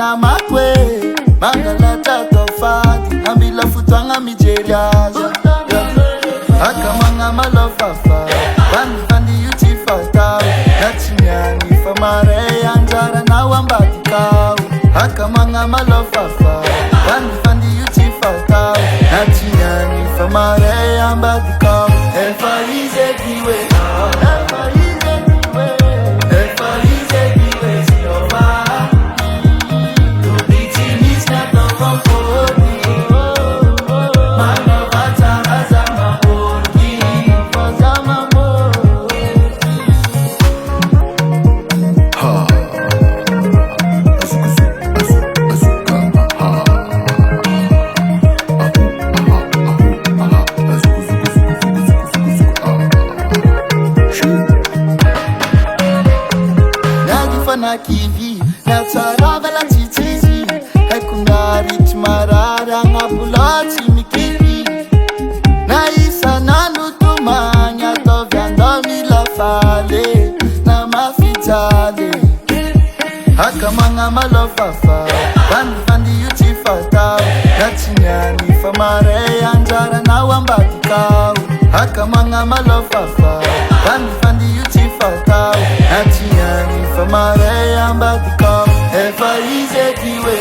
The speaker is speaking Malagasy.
na makwe mangala tato fati ambila futanga mijeriaja akamanga malofafa bandi yuti fata nachinyani famare anjara na wambatikao akamanga malofafa bandi yuti fata nachinyani famare ambatikao efaize diwe na kivi na tsarava la titizi haikungari timarara ngapulati mikivi na isa nanutumanya tovyandami la fale na mafitale hakamanga malofafa bandi yuti fata nachinyani famare anjara na wambatikao hakamanga malofafa bandi yuti fata nachinyani famare ambatikao efaize diwe